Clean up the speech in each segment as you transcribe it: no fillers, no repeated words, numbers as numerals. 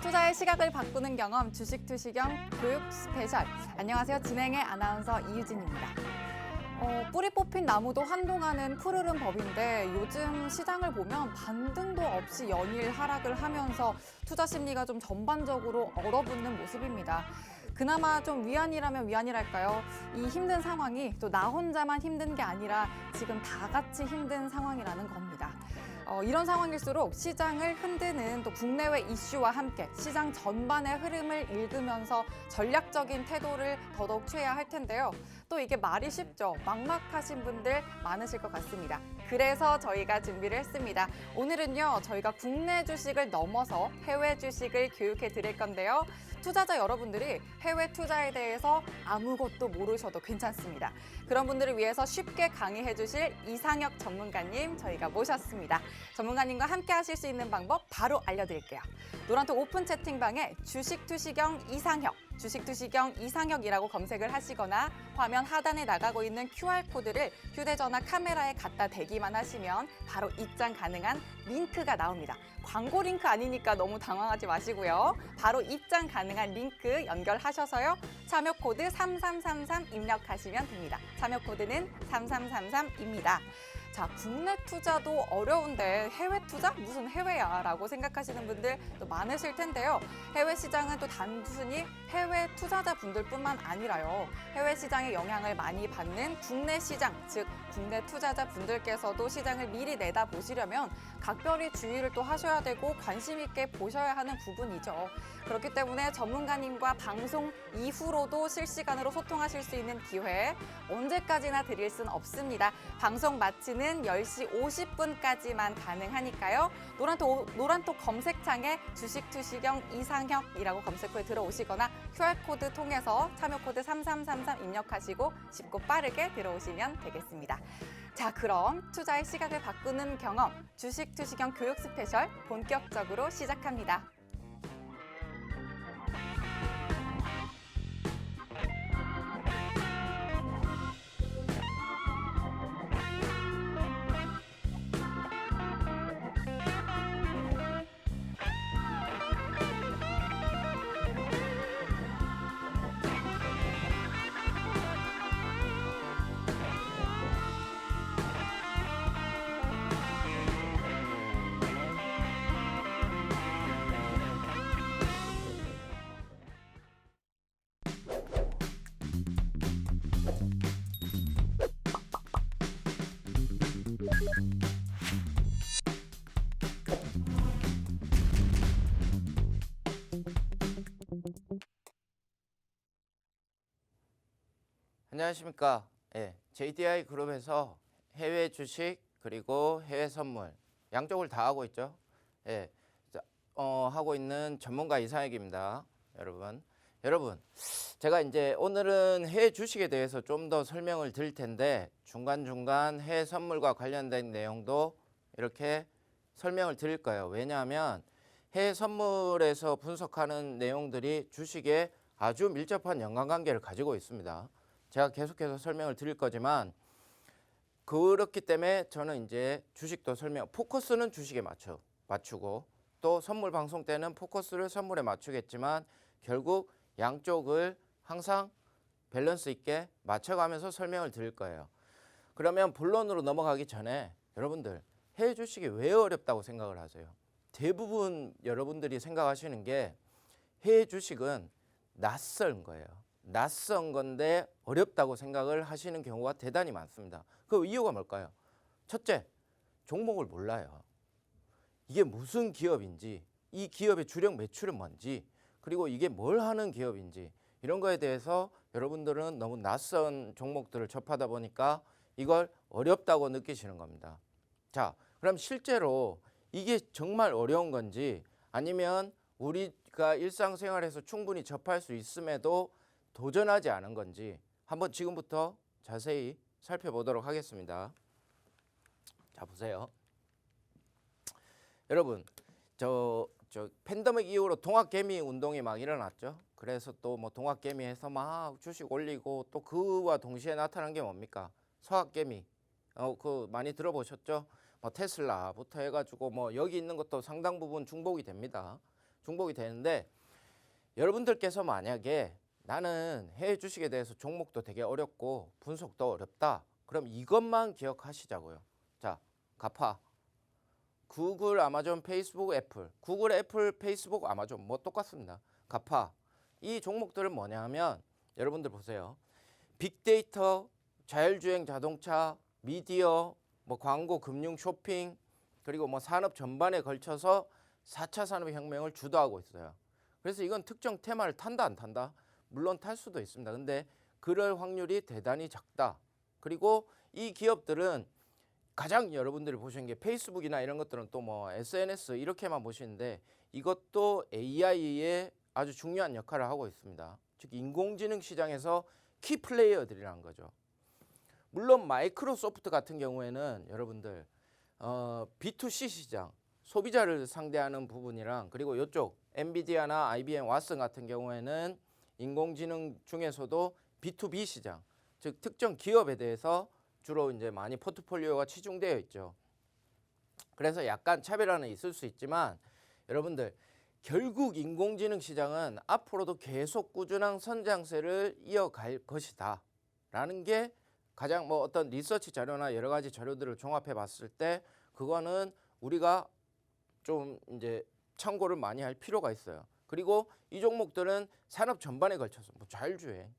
투자의 시각을 바꾸는 경험 주식 투시경 교육 스페셜. 안녕하세요. 진행의 아나운서 이유진입니다. 뿌리 뽑힌 나무도 한동안은 푸르른 법인데 요즘 시장을 보면 반등도 없이 연일 하락을 하면서 투자 심리가 좀 전반적으로 얼어붙는 모습입니다. 그나마 좀 위안이라면 위안이랄까요? 이 힘든 상황이 또 나 혼자만 힘든 게 아니라 지금 다 같이 힘든 상황이라는 겁니다. 이런 상황일수록 시장을 흔드는 또 국내외 이슈와 함께 시장 전반의 흐름을 읽으면서 전략적인 태도를 더더욱 취해야 할 텐데요. 또 이게 말이 쉽죠. 막막하신 분들 많으실 것 같습니다. 그래서 저희가 준비를 했습니다. 오늘은요, 저희가 국내 주식을 넘어서 해외 주식을 교육해 드릴 건데요. 투자자 여러분들이 해외 투자에 대해서 아무것도 모르셔도 괜찮습니다. 그런 분들을 위해서 쉽게 강의해 주실 이상혁 전문가님 저희가 모셨습니다. 전문가님과 함께 하실 수 있는 방법 바로 알려드릴게요. 노란톡 오픈 채팅방에 주식 투시경 이상혁, 주식 투시경 이상혁이라고 검색을 하시거나 화면 하단에 나가고 있는 QR코드를 휴대전화 카메라에 갖다 대기만 하시면 바로 입장 가능한 링크가 나옵니다. 광고 링크 아니니까 너무 당황하지 마시고요. 바로 입장 가능한 링크 연결하셔서요. 참여 코드 3333 입력하시면 됩니다. 참여 코드는 3333입니다. 자, 국내 투자도 어려운데 해외 투자? 무슨 해외야? 라고 생각하시는 분들 또 많으실 텐데요. 해외 시장은 또 단순히 해외 투자자분들 뿐만 아니라요. 해외 시장의 영향을 많이 받는 국내 시장, 즉 국내 투자자분들께서도 시장을 미리 내다보시려면 각별히 주의를 또 하셔야 되고 관심 있게 보셔야 하는 부분이죠. 그렇기 때문에 전문가님과 방송 이후로도 실시간으로 소통하실 수 있는 기회 언제까지나 드릴 순 없습니다. 방송 마치는 10시 50분까지만 가능하니까요. 노란톡 검색창에 주식 투시경 이상혁이라고 검색 후에 들어오시거나 QR코드 통해서 참여 코드 3333 입력하시고 쉽고 빠르게 들어오시면 되겠습니다. 자, 그럼 투자의 시각을 바꾸는 경험 주식 투시경 교육 스페셜 본격적으로 시작합니다. 안녕하십니까. JDI 그룹에서 해외 주식 그리고 해외 선물 양쪽을 다 하고 있죠. 하고 있는 전문가 이상혁입니다. 여러분, 제가 이제 오늘은 해외 주식에 대해서 좀 더 설명을 드릴 텐데 중간중간 해외 선물과 관련된 내용도 이렇게 설명을 드릴 거예요. 왜냐하면 해외 선물에서 분석하는 내용들이 주식에 아주 밀접한 연관관계를 가지고 있습니다. 제가 계속해서 설명을 드릴 거지만 그렇기 때문에 저는 이제 주식도 포커스는 주식에 맞추고 또 선물 방송 때는 포커스를 선물에 맞추겠지만 결국 양쪽을 항상 밸런스 있게 맞춰가면서 설명을 드릴 거예요. 그러면 본론으로 넘어가기 전에 여러분들 해외 주식이 왜 어렵다고 생각을 하세요? 대부분 여러분들이 생각하시는 게 해외 주식은 낯선 거예요. 낯선 건데 어렵다고 생각을 하시는 경우가 대단히 많습니다. 그 이유가 뭘까요? 첫째, 종목을 몰라요. 이게 무슨 기업인지, 이 기업의 주력 매출은 뭔지, 그리고 이게 뭘 하는 기업인지 이런 거에 대해서 여러분들은 너무 낯선 종목들을 접하다 보니까 이걸 어렵다고 느끼시는 겁니다. 자, 그럼 실제로 이게 정말 어려운 건지 아니면 우리가 일상생활에서 충분히 접할 수 있음에도 도전하지 않은 건지 한번 지금부터 자세히 살펴보도록 하겠습니다. 자, 보세요. 여러분, 저 팬데믹 이후로 동학개미 운동이 막 일어났죠. 그래서 또 뭐 동학개미해서 막 주식 올리고 또 그와 동시에 나타난 게 뭡니까? 서학개미. 그 많이 들어보셨죠? 뭐 테슬라부터 해가지고 뭐 여기 있는 것도 상당 부분 중복이 됩니다. 중복이 되는데 여러분들께서 만약에 나는 해외 주식에 대해서 종목도 되게 어렵고 분석도 어렵다. 그럼 이것만 기억하시자고요. 자, 가파. 구글, 아마존, 페이스북, 애플. 구글, 애플, 페이스북, 아마존 뭐 똑같습니다. 가파. 이 종목들은 뭐냐 하면 여러분들 보세요. 빅데이터, 자율주행 자동차, 미디어, 뭐 광고, 금융, 쇼핑, 그리고 뭐 산업 전반에 걸쳐서 4차 산업혁명을 주도하고 있어요. 그래서 이건 특정 테마를 탄다 안 탄다? 물론 탈 수도 있습니다. 근데 그럴 확률이 대단히 작다. 그리고 이 기업들은 가장 여러분들이 보시는 게 페이스북이나 이런 것들은 또 뭐 SNS 이렇게만 보시는데 이것도 AI의 아주 중요한 역할을 하고 있습니다. 즉 인공지능 시장에서 키 플레이어들이라는 거죠. 물론 마이크로소프트 같은 경우에는 여러분들 B2C 시장 소비자를 상대하는 부분이랑 그리고 이쪽 엔비디아나 IBM, 왓슨 같은 경우에는 인공지능 중에서도 B2B 시장 즉 특정 기업에 대해서 주로 이제 많이 포트폴리오가 치중되어 있죠. 그래서 약간 차별화는 있을 수 있지만 여러분들 결국 인공지능 시장은 앞으로도 계속 꾸준한 선장세를 이어갈 것이다 라는 게 가장 뭐 어떤 리서치 자료나 여러 가지 자료들을 종합해 봤을 때 그거는 우리가 좀 이제 참고를 많이 할 필요가 있어요. 그리고 이 종목들은 산업 전반에 걸쳐서 뭐 자율주행,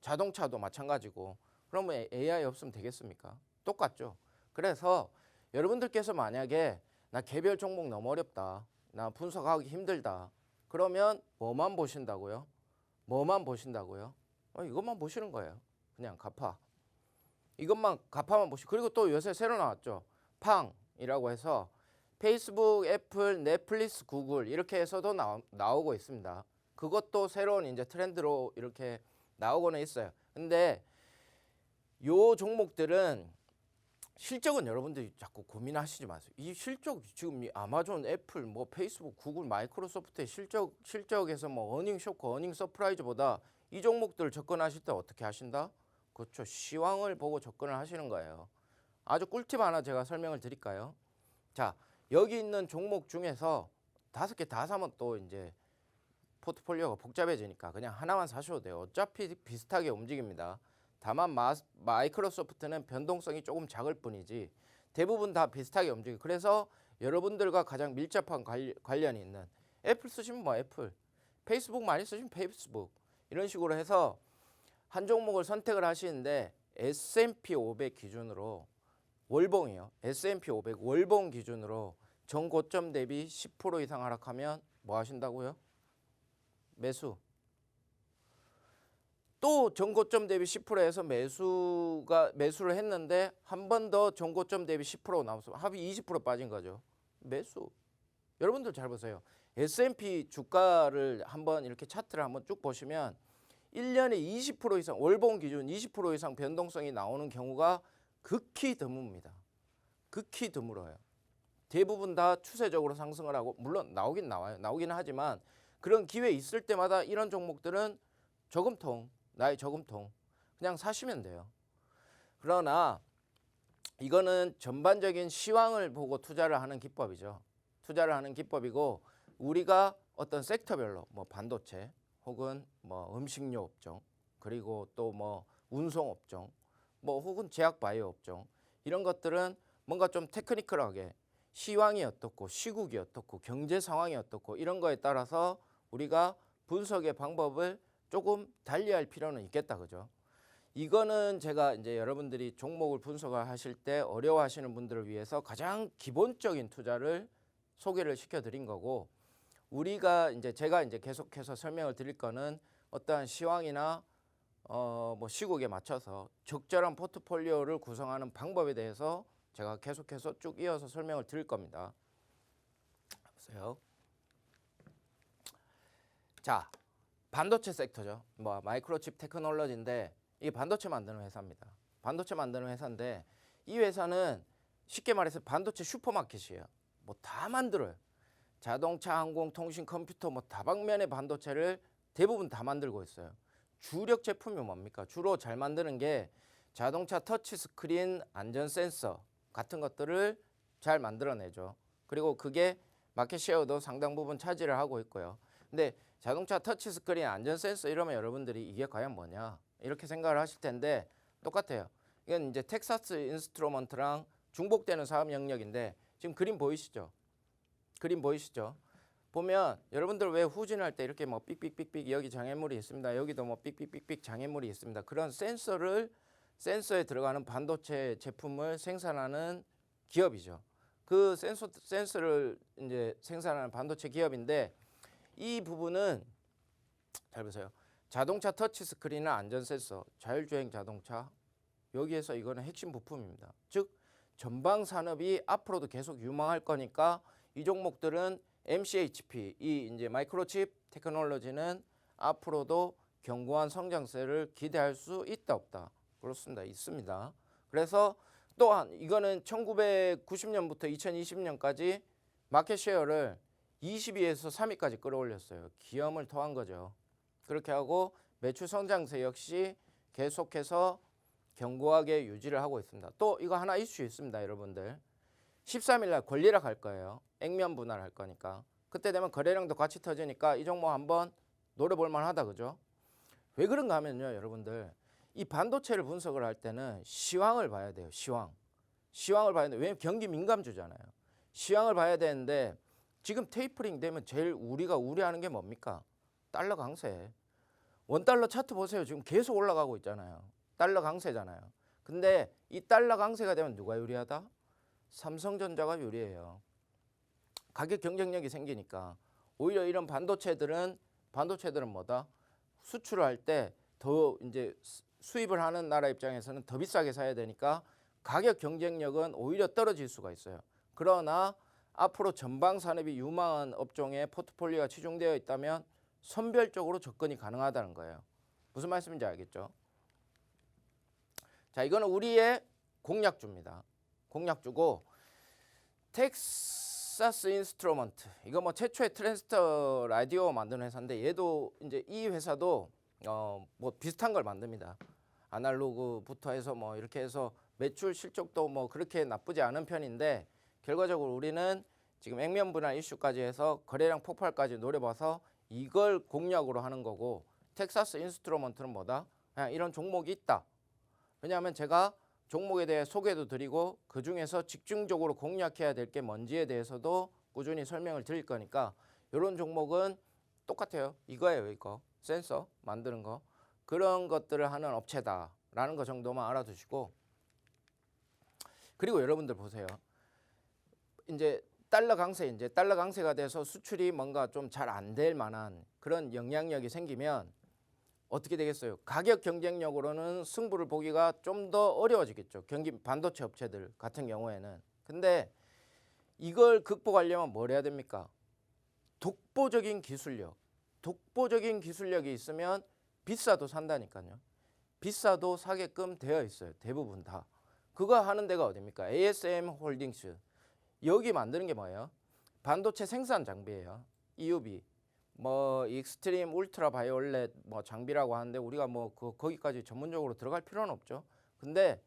자동차도 마찬가지고 그러면 AI 없으면 되겠습니까? 똑같죠. 그래서 여러분들께서 만약에 나 개별 종목 너무 어렵다. 나 분석하기 힘들다. 그러면 뭐만 보신다고요? 뭐만 보신다고요? 이것만 보시는 거예요. 그냥 가파. 이것만 가파만 보시고 그리고 또 요새 새로 나왔죠. 팡이라고 해서 페이스북, 애플, 넷플릭스, 구글 이렇게 해서도 나오고 있습니다. 그것도 새로운 이제 트렌드로 이렇게 나오고는 있어요. 근데 요 종목들은 실적은 여러분들이 자꾸 고민하시지 마세요. 이 실적 지금 이 아마존, 애플, 뭐 페이스북, 구글, 마이크로소프트의 실적에서 뭐 어닝 쇼크, 어닝 서프라이즈보다 이 종목들 접근하실 때 어떻게 하신다? 그렇죠. 시황을 보고 접근을 하시는 거예요. 아주 꿀팁 하나 제가 설명을 드릴까요? 자, 여기 있는 종목 중에서 5개 다 사면 또 이제 포트폴리오가 복잡해지니까 그냥 하나만 사셔도 돼요. 어차피 비슷하게 움직입니다. 다만 마이크로소프트는 변동성이 조금 작을 뿐이지 대부분 다 비슷하게 움직여요. 그래서 여러분들과 가장 밀접한 관련이 있는 애플 쓰시면 뭐 애플, 페이스북 많이 쓰시면 페이스북 이런 식으로 해서 한 종목을 선택을 하시는데 S&P 500 기준으로 월봉이요. S&P 500 월봉 기준으로 전고점 대비 10% 이상 하락하면 뭐 하신다고요? 매수. 또 전고점 대비 10%에서 매수를 했는데 한 번 더 전고점 대비 10% 나와서 합이 20% 빠진 거죠. 매수. 여러분들 잘 보세요. S&P 주가를 한번 이렇게 차트를 한번 쭉 보시면 1년에 20% 이상 월봉 기준 20% 이상 변동성이 나오는 경우가 극히 드뭅니다. 극히 드물어요. 대부분 다 추세적으로 상승을 하고 물론 나오긴 나와요. 나오긴 하지만 그런 기회 있을 때마다 이런 종목들은 저금통, 나의 저금통 그냥 사시면 돼요. 그러나 이거는 전반적인 시황을 보고 투자를 하는 기법이죠. 투자를 하는 기법이고 우리가 어떤 섹터별로 뭐 반도체 혹은 뭐 음식료 업종 그리고 또 뭐 운송 업종 뭐 혹은 제약 바이오 업종 이런 것들은 뭔가 좀 테크니컬하게 시황이 어떻고 시국이 어떻고 경제 상황이 어떻고 이런 거에 따라서 우리가 분석의 방법을 조금 달리할 필요는 있겠다 그죠? 이거는 제가 이제 여러분들이 종목을 분석을 하실 때 어려워하시는 분들을 위해서 가장 기본적인 투자를 소개를 시켜드린 거고 우리가 이제 제가 이제 계속해서 설명을 드릴 거는 어떠한 시황이나 뭐 시국에 맞춰서 적절한 포트폴리오를 구성하는 방법에 대해서 제가 계속해서 쭉 이어서 설명을 드릴 겁니다. 보세요. 자, 반도체 섹터죠. 뭐 마이크로칩 테크놀로지인데 이게 반도체 만드는 회사입니다. 반도체 만드는 회사인데 이 회사는 쉽게 말해서 반도체 슈퍼마켓이에요. 뭐 다 만들어요. 자동차, 항공, 통신, 컴퓨터 뭐 다방면의 반도체를 대부분 다 만들고 있어요. 주력 제품이 뭡니까? 주로 잘 만드는 게 자동차 터치 스크린, 안전 센서 같은 것들을 잘 만들어내죠. 그리고 그게 마켓 쉐어도 상당 부분 차지를 하고 있고요. 근데 자동차 터치 스크린 안전 센서 이러면 여러분들이 이게 과연 뭐냐 이렇게 생각을 하실 텐데 똑같아요. 이건 이제 텍사스 인스트루먼트랑 중복되는 사업 영역인데 지금 그림 보이시죠? 그림 보이시죠? 보면 여러분들 왜 후진할 때 이렇게 뭐 삑삑삑삑 여기 장애물이 있습니다. 여기도 뭐 삑삑삑삑 장애물이 있습니다. 그런 센서에 들어가는 반도체 제품을 생산하는 기업이죠. 그 센서를 이제 생산하는 반도체 기업인데 이 부분은 잘 보세요. 자동차 터치 스크린이나 안전 센서, 자율주행 자동차 여기에서 이거는 핵심 부품입니다. 즉 전방 산업이 앞으로도 계속 유망할 거니까 이 종목들은 MCHP 이 이제 마이크로칩 테크놀로지는 앞으로도 견고한 성장세를 기대할 수 있다 없다. 그렇습니다. 있습니다. 그래서 또한 이거는 1990년부터 2020년까지 마켓 쉐어를 20위에서 3위까지 끌어올렸어요. 기염을 토한 거죠. 그렇게 하고 매출 성장세 역시 계속해서 견고하게 유지를 하고 있습니다. 또 이거 하나 이슈 있습니다. 여러분들 13일 날 권리락 할 거예요. 액면 분할할 거니까. 그때 되면 거래량도 같이 터지니까 이 종목 한번 노려볼 만하다. 그죠? 왜 그런가 하면요. 여러분들 이 반도체를 분석을 할 때는 시황을 봐야 돼요. 시황을 봐야 돼요. 왜냐면 경기 민감주잖아요. 시황을 봐야 되는데 지금 테이퍼링 되면 제일 우리가 우려하는 게 뭡니까? 달러 강세. 원달러 차트 보세요. 지금 계속 올라가고 있잖아요. 달러 강세잖아요. 근데 이 달러 강세가 되면 누가 유리하다? 삼성전자가 유리해요. 가격 경쟁력이 생기니까 오히려 이런 반도체들은 뭐다? 수출을 할 때 더 이제 수입을 하는 나라 입장에서는 더 비싸게 사야 되니까 가격 경쟁력은 오히려 떨어질 수가 있어요. 그러나 앞으로 전방 산업이 유망한 업종에 포트폴리오가 치중되어 있다면 선별적으로 접근이 가능하다는 거예요. 무슨 말씀인지 알겠죠? 자, 이거는 우리의 공략주입니다. 공략주고 텍사스 인스트루먼트 이거 뭐 최초의 트랜스터 라디오 만드는 회사인데 얘도 이제 이 회사도 뭐 비슷한 걸 만듭니다. 아날로그부터 해서 뭐 이렇게 해서 매출 실적도 뭐 그렇게 나쁘지 않은 편인데 결과적으로 우리는 지금 액면 분할 이슈까지 해서 거래량 폭발까지 노려봐서 이걸 공략으로 하는 거고 텍사스 인스트루먼트는 뭐다? 그냥 이런 종목이 있다. 왜냐하면 제가 종목에 대해 소개도 드리고 그중에서 집중적으로 공략해야 될 게 뭔지에 대해서도 꾸준히 설명을 드릴 거니까 이런 종목은 똑같아요. 이거예요. 이거 센서 만드는 거 그런 것들을 하는 업체다라는 거 정도만 알아두시고 그리고 여러분들 보세요. 이제 달러 강세가 돼서 수출이 뭔가 좀 잘 안 될 만한 그런 영향력이 생기면 어떻게 되겠어요? 가격 경쟁력으로는 승부를 보기가 좀 더 어려워지겠죠. 반도체 업체들 같은 경우에는. 근데 이걸 극복하려면 뭘 해야 됩니까? 독보적인 기술력이 있으면 비싸도 산다니까요. 비싸도 사게끔 되어 있어요. 대부분 다. 그거 하는 데가 어디입니까? ASM 홀딩스. 여기 만드는 게 뭐예요? 반도체 생산 장비예요. EUV. 뭐 익스트림 울트라 바이올렛 뭐 장비라고 하는데 우리가 뭐 거기까지 전문적으로 들어갈 필요는 없죠. 근데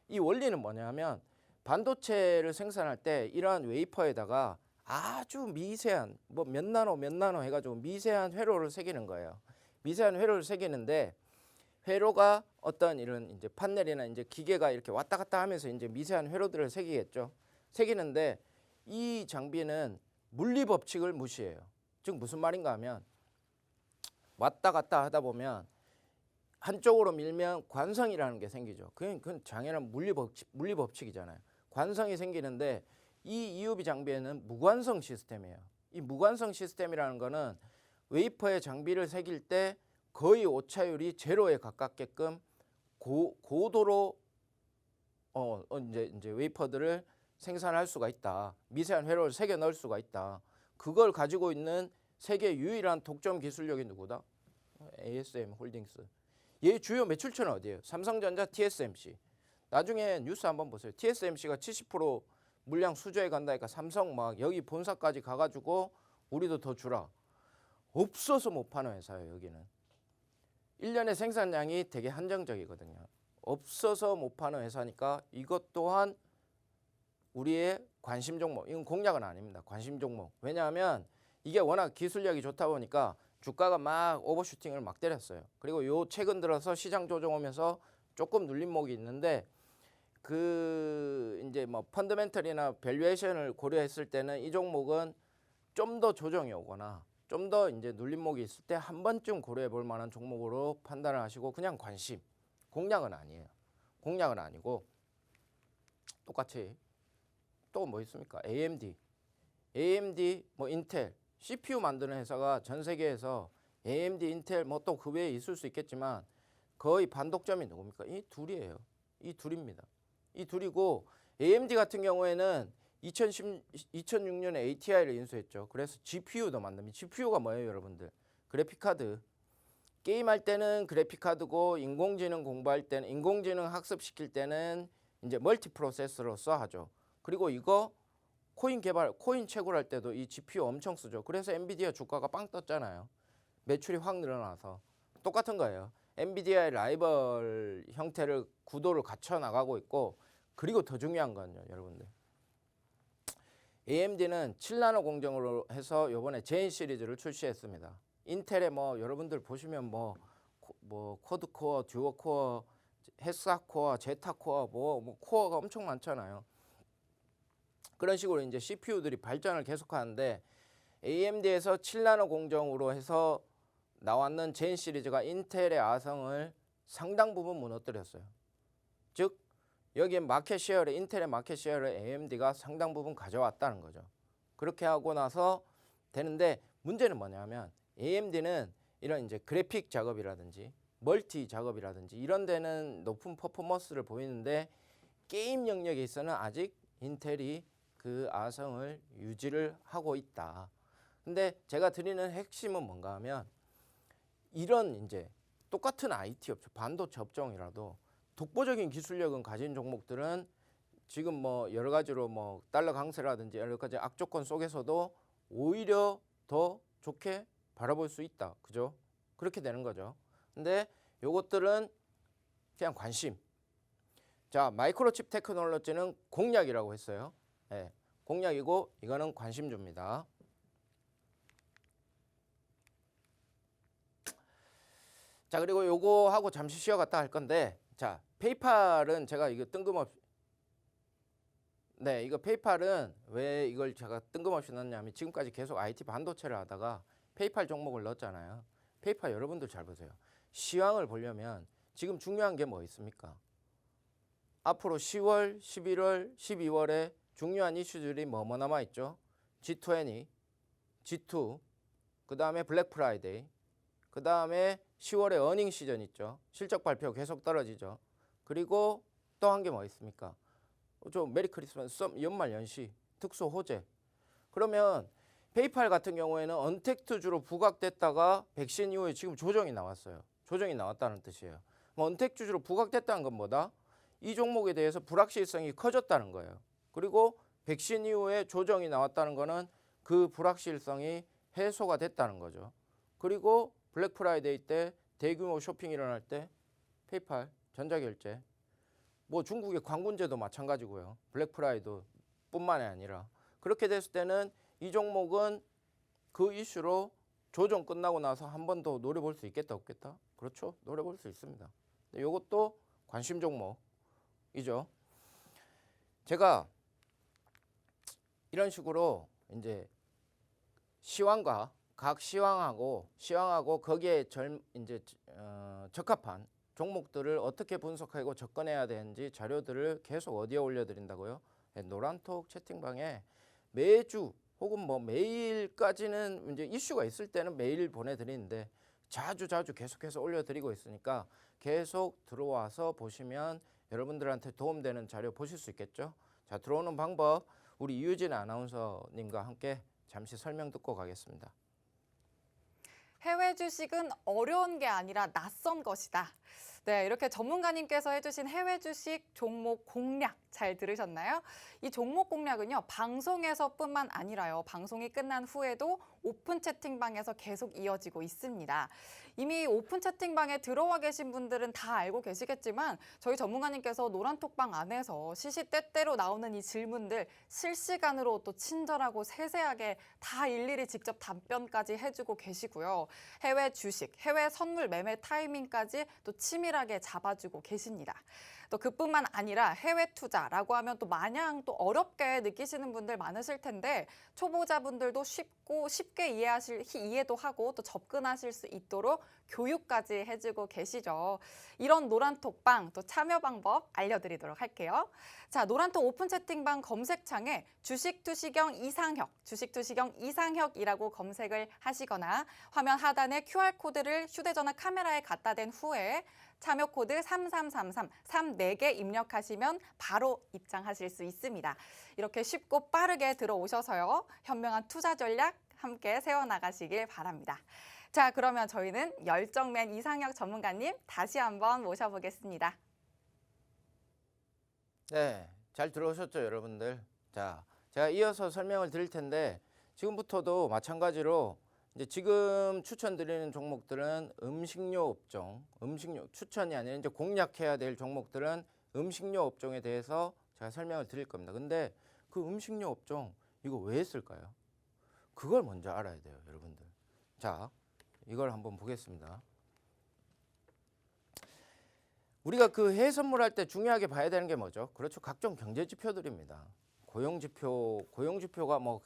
이 원리는 뭐냐면 반도체를 생산할 때 이러한 웨이퍼에다가 아주 미세한 뭐 몇 나노 해가지고 미세한 회로를 새기는 거예요. 미세한 회로를 새기는데 회로가 어떤 이런 이제 판넬이나 이제 기계가 이렇게 왔다 갔다 하면서 이제 미세한 회로들을 새기겠죠. 새기는데 이 장비는 물리 법칙을 무시해요. 즉 무슨 말인가 하면 왔다 갔다 하다 보면 한쪽으로 밀면 관성이라는 게 생기죠. 그건 당연한 물리 법칙이잖아요. 관성이 생기는데 이 EUV 장비에는 무관성 시스템이에요. 이 무관성 시스템이라는 거는 웨이퍼에 장비를 새길 때 거의 오차율이 제로에 가깝게끔 고도로 이제 웨이퍼들을 생산할 수가 있다. 미세한 회로를 새겨 넣을 수가 있다. 그걸 가지고 있는 세계 유일한 독점 기술력이 누구다? ASM 홀딩스. 얘 주요 매출처는 어디예요? 삼성전자, TSMC. 나중에 뉴스 한번 보세요. TSMC가 70% 물량 수주해 간다니까 삼성 막 여기 본사까지 가가지고 우리도 더 주라. 없어서 못 파는 회사예요. 여기는. 1년의 생산량이 되게 한정적이거든요. 없어서 못 파는 회사니까 이것 또한 우리의 관심 종목. 이건 공략은 아닙니다. 관심 종목. 왜냐하면 이게 워낙 기술력이 좋다 보니까 주가가 막 오버슈팅을 막 때렸어요. 그리고 요 최근 들어서 시장 조정 오면서 조금 눌림목이 있는데 그 이제 뭐 펀더멘털이나 밸류에이션을 고려했을 때는 이 종목은 좀 더 조정이 오거나 좀 더 이제 눌림목이 있을 때 한 번쯤 고려해 볼 만한 종목으로 판단을 하시고 그냥 관심. 공략은 아니에요. 공략은 아니고 똑같이 또 뭐 있습니까? AMD 뭐 인텔 CPU 만드는 회사가 전 세계에서 AMD, 인텔 뭐 또 그 외에 있을 수 있겠지만 거의 반독점이 누굽니까? 이 둘이에요. 이 둘입니다. 이 둘이고 AMD 같은 경우에는 2006년에 ATI를 인수했죠. 그래서 GPU도 만듭니다. GPU가 뭐예요, 여러분들? 그래픽 카드. 게임할 때는 그래픽 카드고 인공지능 공부할 때는 인공지능 학습시킬 때는 이제 멀티 프로세서로서 하죠. 그리고 이거 코인 개발, 코인 채굴할 때도 이 GPU 엄청 쓰죠. 그래서 엔비디아 주가가 빵 떴잖아요. 매출이 확 늘어나서 똑같은 거예요. 엔비디아의 라이벌 형태를 구도를 갖춰 나가고 있고 그리고 더 중요한 건요, 여러분들. AMD는 7나노 공정으로 해서 이번에 제인 시리즈를 출시했습니다. 인텔에 뭐 여러분들 보시면 뭐 쿼드코어, 듀오코어, 헥사코어, 제타코어 뭐 코어가 엄청 많잖아요. 그런 식으로 이제 CPU들이 발전을 계속하는데 AMD에서 7나노 공정으로 해서 나왔는 제인 시리즈가 인텔의 아성을 상당 부분 무너뜨렸어요. 즉 여기에 마켓 쉐어를 인텔의 마켓 쉐어를 AMD가 상당 부분 가져왔다는 거죠. 그렇게 하고 나서 되는데 문제는 뭐냐면 AMD는 이런 이제 그래픽 작업이라든지 멀티 작업이라든지 이런 데는 높은 퍼포먼스를 보이는데 게임 영역에 있어서는 아직 인텔이 그 아성을 유지를 하고 있다. 근데 제가 드리는 핵심은 뭔가 하면 이런 이제 똑같은 IT 업종, 반도체 업종이라도 독보적인 기술력은 가진 종목들은 지금 뭐 여러 가지로 뭐 달러 강세라든지 여러 가지 악조건 속에서도 오히려 더 좋게 바라볼 수 있다. 그죠? 그렇게 되는 거죠. 근데 요것들은 그냥 관심. 자, 마이크로칩 테크놀로지는 공략이라고 했어요. 네, 공략이고 이거는 관심주입니다. 자, 그리고 요거 하고 잠시 쉬어갔다 할 건데 자, 페이팔은 제가 이거 뜬금없이 이거 페이팔은 왜 이걸 제가 뜬금없이 넣었냐면 지금까지 계속 IT 반도체를 하다가 페이팔 종목을 넣었잖아요. 페이팔 여러분들 잘 보세요. 시황을 보려면 지금 중요한 게 뭐 있습니까? 앞으로 10월, 11월, 12월에 중요한 이슈들이 뭐 남아 있죠? G20, G2, 그 다음에 블랙 프라이데이, 그 다음에 10월에 어닝 시즌 있죠. 실적 발표 계속 떨어지죠. 그리고 또 한 게 뭐 있습니까? 좀 메리 크리스마스, 연말 연시, 특수 호재. 그러면 페이팔 같은 경우에는 언택트주로 부각됐다가 백신 이후에 지금 조정이 나왔어요. 조정이 나왔다는 뜻이에요. 뭐 언택트주로 부각됐다는 건 뭐다? 이 종목에 대해서 불확실성이 커졌다는 거예요. 그리고 백신 이후에 조정이 나왔다는 거는 그 불확실성이 해소가 됐다는 거죠. 그리고 블랙 프라이데이 때 대규모 쇼핑이 일어날 때 페이팔, 전자결제, 뭐 중국의 광군제도 마찬가지고요. 블랙 프라이도 뿐만이 아니라 그렇게 됐을 때는 이 종목은 그 이슈로 조정 끝나고 나서 한 번 더 노려볼 수 있겠다 없겠다? 그렇죠. 노려볼 수 있습니다. 이것도 관심 종목이죠. 제가 이런 식으로 이제 시황과 각 시황하고 거기에 이제 적합한 종목들을 어떻게 분석하고 접근해야 되는지 자료들을 계속 어디에 올려드린다고요? 노란톡 채팅방에 매주 혹은 뭐 매일까지는 이제 이슈가 있을 때는 매일 보내드리는데 자주 계속해서 올려드리고 있으니까 계속 들어와서 보시면 여러분들한테 도움되는 자료 보실 수 있겠죠? 자, 들어오는 방법 우리 이유진 아나운서님과 함께 잠시 설명 듣고 가겠습니다. 해외 주식은 어려운 게 아니라 낯선 것이다. 네, 이렇게 전문가님께서 해주신 해외 주식 종목 공략 잘 들으셨나요? 이 종목 공략은요, 방송에서뿐만 아니라요, 방송이 끝난 후에도 오픈 채팅방에서 계속 이어지고 있습니다. 이미 오픈 채팅방에 들어와 계신 분들은 다 알고 계시겠지만 저희 전문가님께서 노란톡방 안에서 시시때때로 나오는 이 질문들 실시간으로 또 친절하고 세세하게 다 일일이 직접 답변까지 해주고 계시고요. 해외 주식, 해외 선물 매매 타이밍까지 또 치밀하게 잡아주고 계십니다. 또 그뿐만 아니라 해외 투자라고 하면 또 마냥 또 어렵게 느끼시는 분들 많으실 텐데 초보자분들도 쉽게 이해도 하고 또 접근하실 수 있도록 교육까지 해주고 계시죠. 이런 노란톡방 또 참여 방법 알려드리도록 할게요. 자, 노란톡 오픈 채팅방 검색창에 주식투시경 이상혁이라고 검색을 하시거나 화면 하단에 QR코드를 휴대전화 카메라에 갖다 댄 후에 참여 코드 3333 입력하시면 바로 입장하실 수 있습니다. 이렇게 쉽고 빠르게 들어오셔서요. 현명한 투자 전략 함께 세워나가시길 바랍니다. 자, 그러면 저희는 열정맨 이상혁 전문가님 다시 한번 모셔보겠습니다. 네, 잘 들어오셨죠, 여러분들? 자, 제가 이어서 설명을 드릴 텐데 지금부터도 마찬가지로 이제 지금 추천드리는 종목들은 음식료 업종, 추천이 아니라 이제 공략해야 될 종목들은 음식료 업종에 대해서 제가 설명을 드릴 겁니다. 근데 그 음식료 업종 이거 왜 했을까요? 그걸 먼저 알아야 돼요, 여러분들. 자, 이걸 한번 보겠습니다. 우리가 그 해외 선물할 때 중요하게 봐야 되는 게 뭐죠? 그렇죠, 각종 경제 지표들입니다. 고용지표가 뭐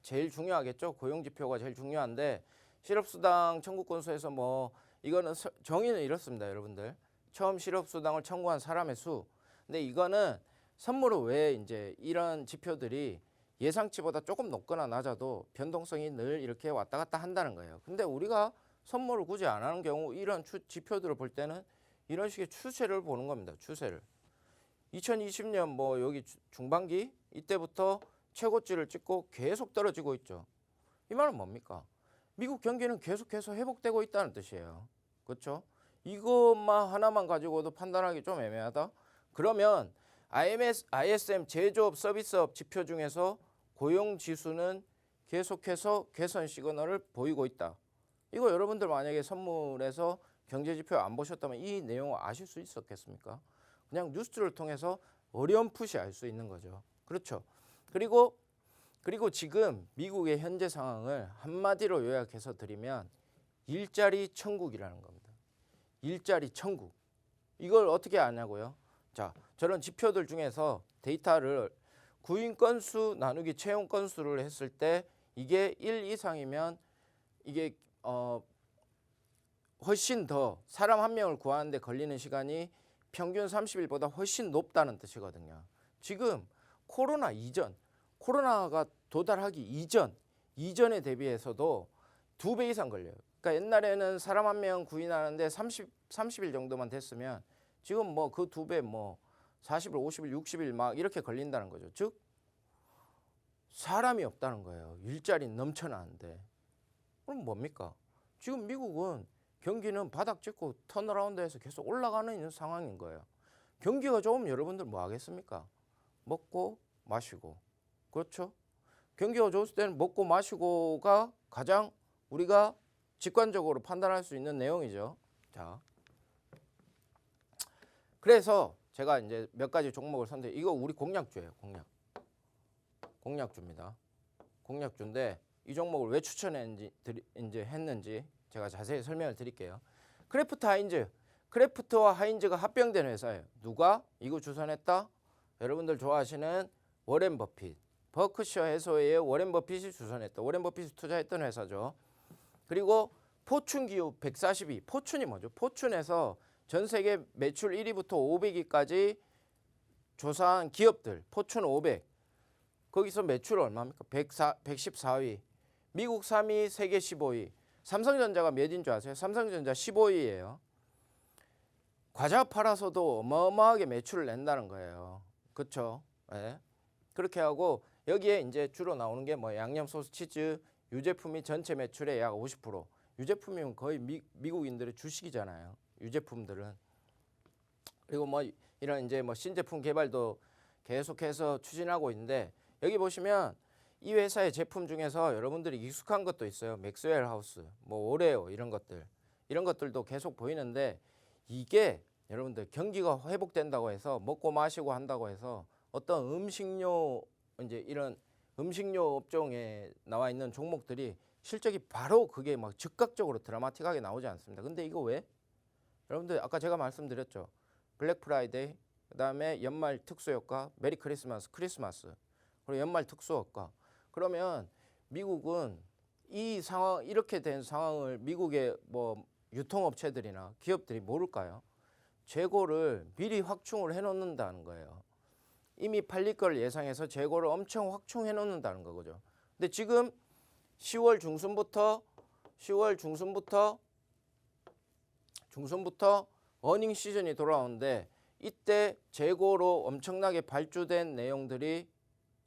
제일 중요하겠죠. 고용지표가 제일 중요한데 실업수당 청구 건수에서 뭐 이거는 정의는 이렇습니다, 여러분들. 처음 실업수당을 청구한 사람의 수. 근데 이거는 선물은 왜 이제 이런 지표들이 예상치보다 조금 높거나 낮아도 변동성이 늘 이렇게 왔다 갔다 한다는 거예요. 근데 우리가 선물을 굳이 안 하는 경우 이런 지표들을 볼 때는 이런 식의 추세를 보는 겁니다. 추세를. 2020년 뭐 여기 중반기 이때부터 최고치를 찍고 계속 떨어지고 있죠. 이 말은 뭡니까? 미국 경기는 계속해서 회복되고 있다는 뜻이에요. 그렇죠? 이것만 하나만 가지고도 판단하기 좀 애매하다? 그러면 ISM 제조업 서비스업 지표 중에서 고용지수는 계속해서 개선 시그널을 보이고 있다. 이거 여러분들 만약에 선물에서 경제지표 안 보셨다면 이 내용을 아실 수 있었겠습니까? 그냥 뉴스를 통해서 어렴풋이 알 수 있는 거죠. 그렇죠? 그리고 지금 미국의 현재 상황을 한마디로 요약해서 드리면 일자리 천국이라는 겁니다. 일자리 천국. 이걸 어떻게 아냐고요? 자, 저런 지표들 중에서 데이터를 구인 건수 나누기 채용 건수를 했을 때 이게 1 이상이면 이게 훨씬 더 사람 한 명을 구하는 데 걸리는 시간이 평균 30일보다 훨씬 높다는 뜻이거든요. 지금 코로나가 도달하기 이전에 대비해서도 2배 이상 걸려요. 그러니까 옛날에는 사람 한 명 구인하는데 30일 정도만 됐으면 지금 뭐 그 2배 뭐 40일, 50일, 60일 막 이렇게 걸린다는 거죠. 즉 사람이 없다는 거예요. 일자리 넘쳐나는데. 그럼 뭡니까? 지금 미국은 경기는 바닥 찍고 턴어라운드해서 계속 올라가는 있는 상황인 거예요. 경기가 좋으면 여러분들 뭐 하겠습니까? 먹고 마시고. 그렇죠? 경기가 좋을 때는 먹고 마시고가 가장 우리가 직관적으로 판단할 수 있는 내용이죠. 자, 그래서 제가 이제 몇 가지 종목을 이거 우리 공략주예요. 공략주입니다. 공략주인데 이 종목을 왜 했는지 제가 자세히 설명을 드릴게요. 크래프트와 하인즈가 합병된 회사예요. 누가 이거 주선했다? 여러분들 좋아하시는 워렌 버핏, 버크셔 해서웨이의 워렌 버핏이 주선했다. 워렌 버핏이 투자했던 회사죠. 그리고 포춘기업 142, 포춘이 뭐죠? 포춘에서 전 세계 매출 1위부터 500위까지 조사한 기업들, 포춘 500. 거기서 매출 얼마입니까? 114위. 미국 3위, 세계 15위. 삼성전자가 몇인 줄 아세요? 삼성전자 15위예요. 과자 팔아서도 어마어마하게 매출을 낸다는 거예요. 그렇죠? 네. 그렇게 하고 여기에 이제 주로 나오는 게 뭐 양념 소스, 치즈, 유제품이 전체 매출의 약 50%. 유제품이면 거의 미국인들의 주식이잖아요. 유제품들은. 그리고 뭐 이런 이제 뭐 신제품 개발도 계속해서 추진하고 있는데 여기 보시면 이 회사의 제품 중에서 여러분들이 익숙한 것도 있어요. 맥스웰 하우스, 뭐 오레오 이런 것들도 계속 보이는데 이게 여러분들 경기가 회복된다고 해서 먹고 마시고 한다고 해서 어떤 음식료 이제 이런 음식료 업종에 나와 있는 종목들이 실적이 바로 그게 막 즉각적으로 드라마틱하게 나오지 않습니다. 근데 이거 왜? 여러분들 아까 제가 말씀드렸죠. 블랙 프라이데이, 그다음에 연말 특수 효과, 메리 크리스마스, 그리고 연말 특수 효과. 그러면 미국은 이 상황 이렇게 된 상황을 미국의 뭐 유통업체들이나 기업들이 모를까요? 재고를 미리 확충을 해놓는다는 거예요. 이미 팔릴 걸 예상해서 재고를 엄청 확충해 놓는다는 거죠. 근데 지금 10월 중순부터 어닝 시즌이 돌아오는데 이때 재고로 엄청나게 발주된 내용들이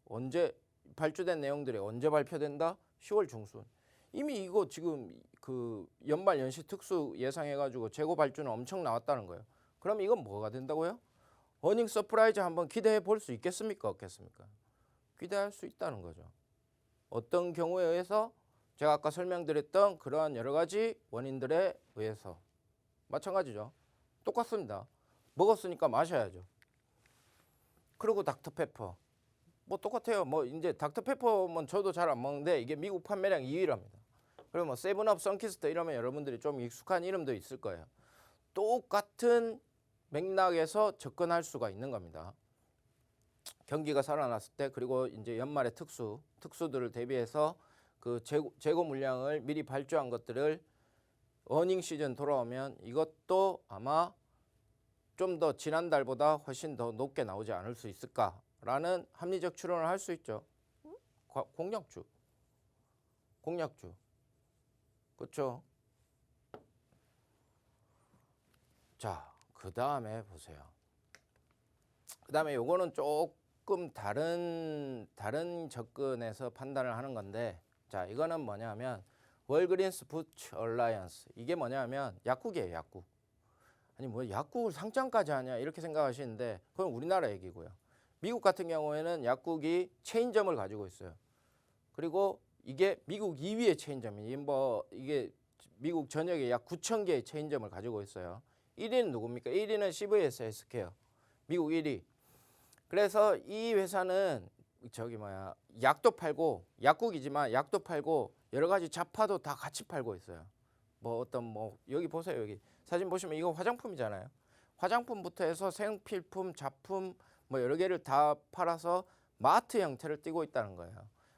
언제 발표된다? 10월 중순. 이미 이거 지금 그 연말 연시 특수 예상해가지고 재고 발주는 엄청 나왔다는 거예요. 그럼 이건 뭐가 된다고요? 어닝 서프라이즈 한번 기대해 볼 수 있겠습니까? 없겠습니까? 기대할 수 있다는 거죠. 어떤 경우에 의해서 제가 아까 설명드렸던 그러한 여러 가지 원인들에 의해서 마찬가지죠. 똑같습니다. 먹었으니까 마셔야죠. 그리고 닥터페퍼 뭐 똑같아요. 뭐 이제 닥터페퍼는 저도 잘 안 먹는데 이게 미국 판매량 2위랍니다. 그리고 뭐 세븐업, 선키스트 이러면 여러분들이 좀 익숙한 이름도 있을 거예요. 똑같은 맥락에서 접근할 수가 있는 겁니다. 경기가 살아났을 때 그리고 이제 연말에 특수들을 대비해서 그 재고 물량을 미리 발주한 것들을 어닝 시즌 돌아오면 이것도 아마 좀 더 지난달보다 훨씬 더 높게 나오지 않을 수 있을까라는 합리적 추론을 할 수 있죠. 공약주. 그렇죠? 자, 그 다음에 보세요. 그 다음에 요거는 조금 다른 접근에서 판단을 하는 건데, 자, 이거는 뭐냐면 월그린스 푸드 얼라이언스. 이게 뭐냐면 약국이에요, 약국. 아니 뭐 약국을 상장까지 하냐 이렇게 생각하시는데 그건 우리나라 얘기고요. 미국 같은 경우에는 약국이 체인점을 가지고 있어요. 그리고 이게 미국 2위의 체인점이에요. 뭐 이게 미국 전역에 약 9천 개의 체인점을 가지고 있어요. 1위는 누굽니까? 1위는 CVS 헬스케어. 미국 1위. 그래서 이 회사는 약도 팔고 약국이지만 약도 팔고 여러 가지 잡화도 다 같이 팔고 있어요. 여기 보세요. 여기 사진 보시면 이거 화장품이잖아요. 화장품부터 해서 생필품, 잡품 뭐 여러 개를 다 팔아서 마트 형태를 띠고 있다는 거예요.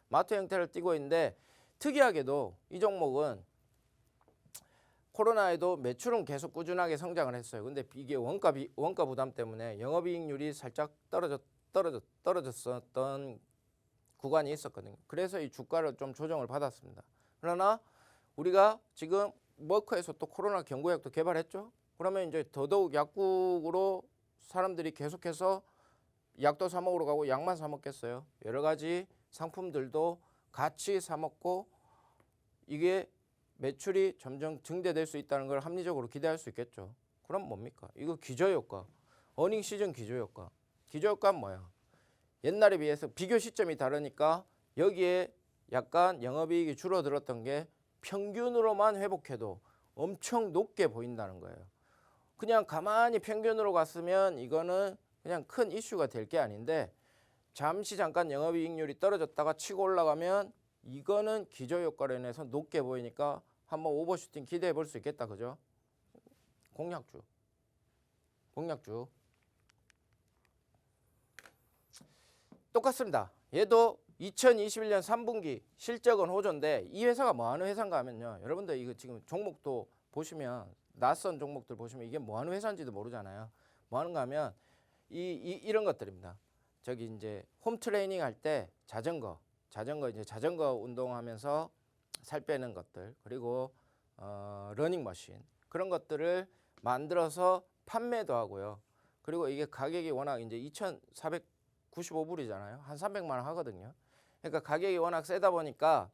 마트 형태를 띠고 있는데 특이하게도 이 종목은 코로나에도 매출은 계속 꾸준하게 성장을 했어요. 근데 이게 원가 부담 때문에 영업이익률이 살짝 떨어졌었던 구간이 있었거든요. 그래서 이 주가를 좀 조정을 받았습니다. 그러나 우리가 지금 머크에서 또 코로나 경구약도 개발했죠. 그러면 이제 더더욱 약국으로 사람들이 계속해서 약도 사 먹으러 가고 약만 사 먹겠어요. 여러 가지 상품들도 같이 사 먹고 이게 매출이 점점 증대될 수 있다는 걸 합리적으로 기대할 수 있겠죠. 그럼 뭡니까? 이거 기저효과. 어닝 시즌 기저효과. 기저효과는 뭐야? 옛날에 비해서 비교 시점이 다르니까 여기에 약간 영업이익이 줄어들었던 게 평균으로만 회복해도 엄청 높게 보인다는 거예요. 그냥 가만히 평균으로 갔으면 이거는 그냥 큰 이슈가 될 게 아닌데 잠시 잠깐 영업이익률이 떨어졌다가 치고 올라가면 이거는 기저효과로 인해서 높게 보이니까 한번 오버슈팅 기대해 볼 수 있겠다. 그죠? 공약주. 똑같습니다. 얘도 2021년 3분기 실적은 호조인데 이 회사가 뭐 하는 회사인가 하면요. 여러분들 이거 지금 종목도 보시면 낯선 종목들 보시면 이게 뭐 하는 회사인지도 모르잖아요. 뭐 하는가 하면 이런 것들입니다. 저기 이제 홈 트레이닝 할 때 자전거 운동하면서 살 빼는 것들 그리고 러닝머신 그런 것들을 만들어서 판매도 하고요. 그리고 이게 가격이 워낙 이제 2,495불이잖아요. 한 300만 원 하거든요. 그러니까 가격이 워낙 세다 보니까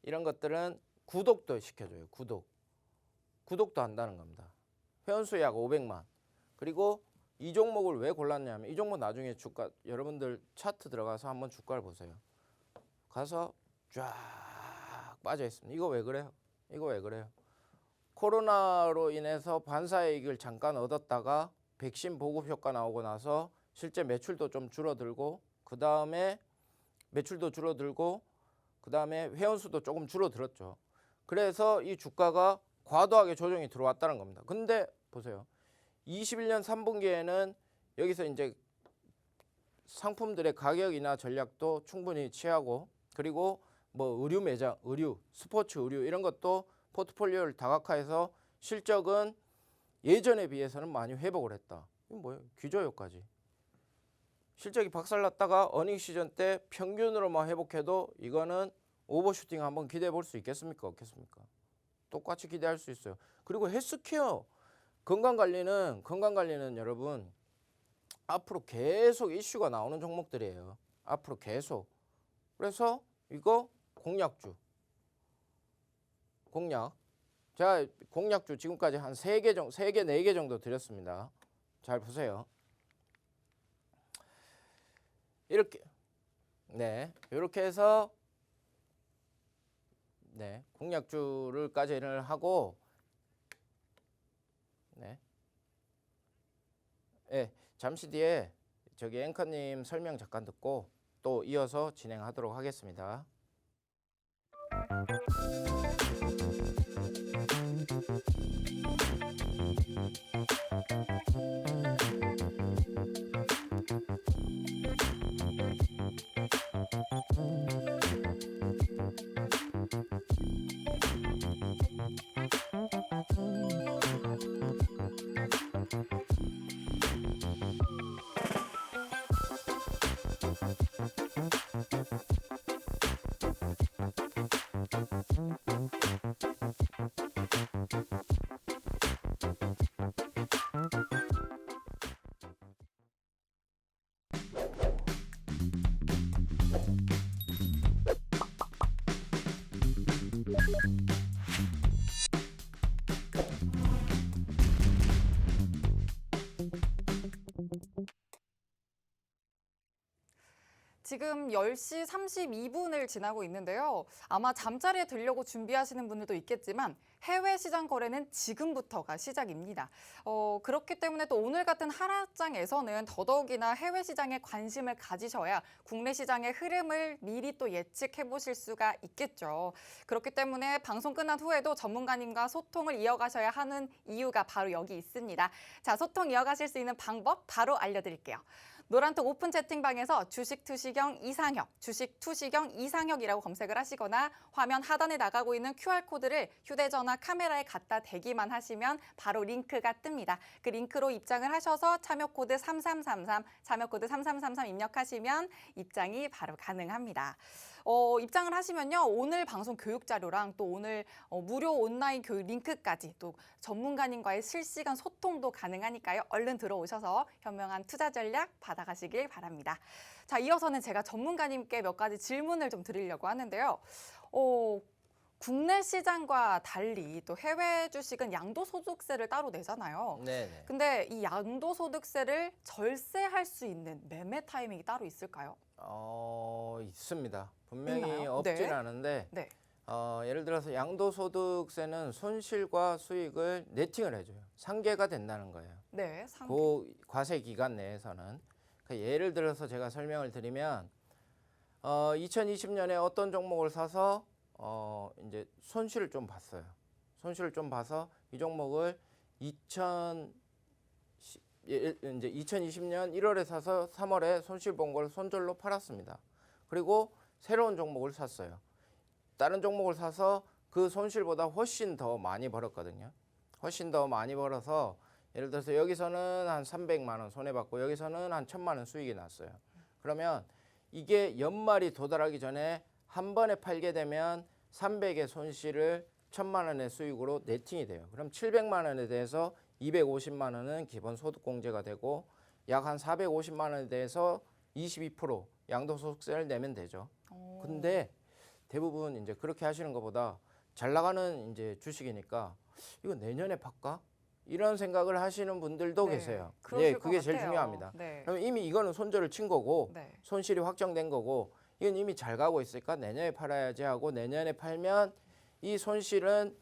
이런 것들은 구독도 시켜줘요. 구독도 한다는 겁니다. 회원수 약 500만. 그리고 이 종목을 왜 골랐냐면 이 종목 나중에 주가 여러분들 차트 들어가서 한번 주가를 보세요. 가서 쫙 빠져 있습니다. 이거 왜 그래요? 이거 왜 그래요? 코로나로 인해서 반사이익을 잠깐 얻었다가 백신 보급 효과 나오고 나서 실제 매출도 좀 줄어들고 그다음에 매출도 줄어들고 그다음에 회원수도 조금 줄어들었죠. 그래서 이 주가가 과도하게 조정이 들어왔다는 겁니다. 근데 보세요. 21년 3분기에는 여기서 이제 상품들의 가격이나 전략도 충분히 취하고 그리고 뭐 의류 매장, 의류, 스포츠 의류 이런 것도 포트폴리오를 다각화해서 실적은 예전에 비해서는 많이 회복을 했다. 이건 뭐예요? 기저효과지. 실적이 박살났다가 어닝 시즌 때 평균으로만 회복해도 이거는 오버슈팅 한번 기대해 볼 수 있겠습니까? 없겠습니까? 똑같이 기대할 수 있어요. 그리고 헬스케어 건강관리는 여러분 앞으로 계속 이슈가 나오는 종목들이에요. 앞으로 계속. 그래서 이거 공약주. 공약. 제가 공약주 지금까지 한 3개, 4개 정도 드렸습니다. 잘 보세요. 이렇게. 네. 이렇게 해서 네. 공약주를까지는 하고 네. 네. 잠시 뒤에 저기 앵커님 설명 잠깐 듣고 또 이어서 진행하도록 하겠습니다. 지금 10시 32분을 지나고 있는데요. 아마 잠자리에 들려고 준비하시는 분들도 있겠지만 해외 시장 거래는 지금부터가 시작입니다. 그렇기 때문에 또 오늘 같은 하락장에서는 더더욱이나 해외 시장에 관심을 가지셔야 국내 시장의 흐름을 미리 또 예측해 보실 수가 있겠죠. 그렇기 때문에 방송 끝난 후에도 전문가님과 소통을 이어가셔야 하는 이유가 바로 여기 있습니다. 자, 소통 이어가실 수 있는 방법 바로 알려드릴게요. 노란톡 오픈 채팅방에서 주식 투시경 이상혁, 주식 투시경 이상혁이라고 검색을 하시거나 화면 하단에 나가고 있는 QR코드를 휴대전화 카메라에 갖다 대기만 하시면 바로 링크가 뜹니다. 그 링크로 입장을 하셔서 참여코드 3333 입력하시면 입장이 바로 가능합니다. 입장을 하시면요. 오늘 방송 교육 자료랑 또 오늘 무료 온라인 교육 링크까지 또 전문가님과의 실시간 소통도 가능하니까요. 얼른 들어오셔서 현명한 투자 전략 받아가시길 바랍니다. 자, 이어서는 제가 전문가님께 몇 가지 질문을 좀 드리려고 하는데요. 국내 시장과 달리 또 해외 주식은 양도소득세를 따로 내잖아요. 네네. 근데 이 양도소득세를 절세할 수 있는 매매 타이밍이 따로 있을까요? 있습니다. 분명히 있나요? 없진 네. 않은데 네. 예를 들어서 양도소득세는 손실과 수익을 네팅을 해줘요. 상계가 된다는 거예요. 네. 그 과세 기간 내에서는. 예를 들어서 제가 설명을 드리면 2020년에 어떤 종목을 사서 이제 손실을 좀 봤어요. 손실을 좀 봐서 이 종목을 2020년 1월에 사서 3월에 손실 본 걸 손절로 팔았습니다. 그리고 새로운 종목을 샀어요. 다른 종목을 사서 그 손실보다 훨씬 더 많이 벌었거든요. 훨씬 더 많이 벌어서 예를 들어서 여기서는 한 300만 원 손해봤고 여기서는 한 1000만 원 수익이 났어요. 그러면 이게 연말이 도달하기 전에 한 번에 팔게 되면 300의 손실을 1000만 원의 수익으로 네팅이 돼요. 그럼 700만 원에 대해서 250만 원은 기본 소득 공제가 되고 약 한 450만 원에 대해서 22% 양도소득세를 내면 되죠. 근데 대부분 이제 그렇게 하시는 것보다 잘 나가는 이제 주식이니까 이거 내년에 팔까? 이런 생각을 하시는 분들도 네, 계세요. 그러실 그게 것 제일 같아요. 중요합니다. 네. 그럼 이미 이거는 손절을 친 거고 네. 손실이 확정된 거고 이건 이미 잘 가고 있으니까 내년에 팔아야지 하고 내년에 팔면 이 손실은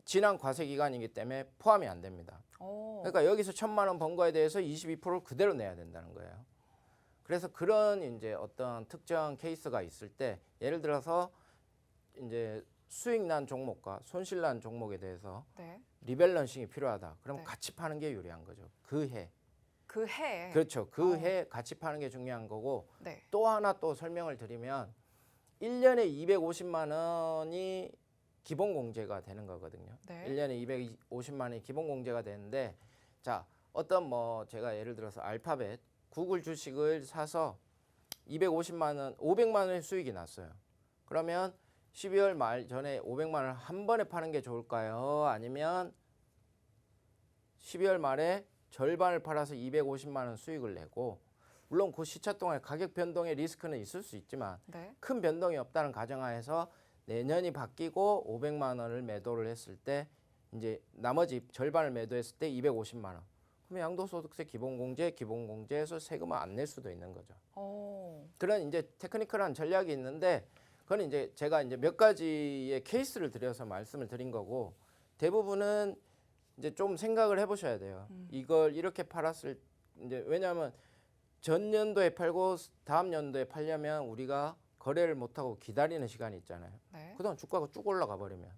지난 과세 기간이기 때문에 포함이 안 됩니다. 오. 그러니까 여기서 1,000만 원 번 거에 대해서 22%를 그대로 내야 된다는 거예요. 그래서 그런 이제 어떤 특정 케이스가 있을 때 예를 들어서 이제 수익 난 종목과 손실 난 종목에 대해서 네. 리밸런싱이 필요하다. 그럼 네. 같이 파는 게 유리한 거죠. 그 해. 그 해. 그렇죠. 그 어. 해 같이 파는 게 중요한 거고 네. 또 하나 또 설명을 드리면 1년에 250만 원이 기본 공제가 되는 거거든요. 네. 1년에 250만 원이 기본 공제가 되는데 자, 어떤 뭐 제가 예를 들어서 알파벳, 구글 주식을 사서 250만 원, 500만 원의 수익이 났어요. 그러면 12월 말 전에 500만 원을 한 번에 파는 게 좋을까요? 아니면 12월 말에 절반을 팔아서 250만 원 수익을 내고 물론 그 시차 동안 가격 변동의 리스크는 있을 수 있지만 네. 큰 변동이 없다는 가정하에서 내년이 바뀌고 500만 원을 매도를 했을 때 이제 나머지 절반을 매도했을 때 250만 원. 그러면 양도소득세 기본공제에서 세금을 안 낼 수도 있는 거죠. 오. 그런 이제 테크니컬한 전략이 있는데 그건 이제 제가 이제 몇 가지의 케이스를 들여서 말씀을 드린 거고 대부분은 이제 좀 생각을 해보셔야 돼요. 이걸 이렇게 팔았을 이제 왜냐하면 전년도에 팔고 다음 연도에 팔려면 우리가 거래를 못하고 기다리는 시간이 있잖아요. 네. 그동안 주가가 쭉 올라가 버리면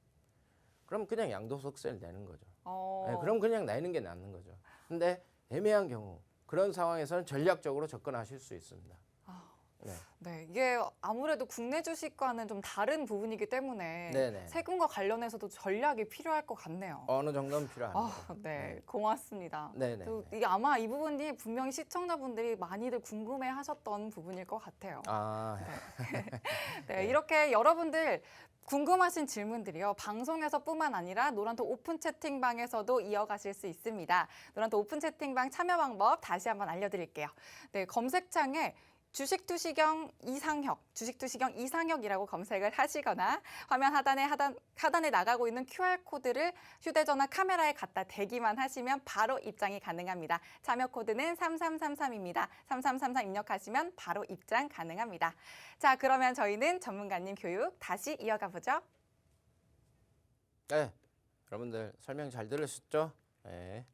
그럼 그냥 양도소득세를 내는 거죠. 어. 네, 그럼 그냥 내는 게 낫는 거죠. 근데 애매한 경우 그런 상황에서는 전략적으로 접근하실 수 있습니다. 네. 네, 이게 아무래도 국내 주식과는 좀 다른 부분이기 때문에 네네. 세금과 관련해서도 전략이 필요할 것 같네요. 어느 정도는 필요합니다. 아, 네, 고맙습니다. 네네. 또 이게 아마 이 부분이 분명히 시청자분들이 많이들 궁금해하셨던 부분일 것 같아요. 아, 네, 이렇게 여러분들 궁금하신 질문들이요. 방송에서뿐만 아니라 노란톡 오픈 채팅방에서도 이어가실 수 있습니다. 노란톡 오픈 채팅방 참여 방법 다시 한번 알려드릴게요. 네, 검색창에 주식투시경 이상혁이라고 검색을 하시거나 화면 하단에 나가고 있는 QR코드를 휴대전화 카메라에 갖다 대기만 하시면 바로 입장이 가능합니다. 참여 코드는 3333입니다. 3333 입력하시면 바로 입장 가능합니다. 자, 그러면 저희는 전문가님 교육 다시 이어가 보죠. 네. 여러분들 설명 잘 들으셨죠? 네.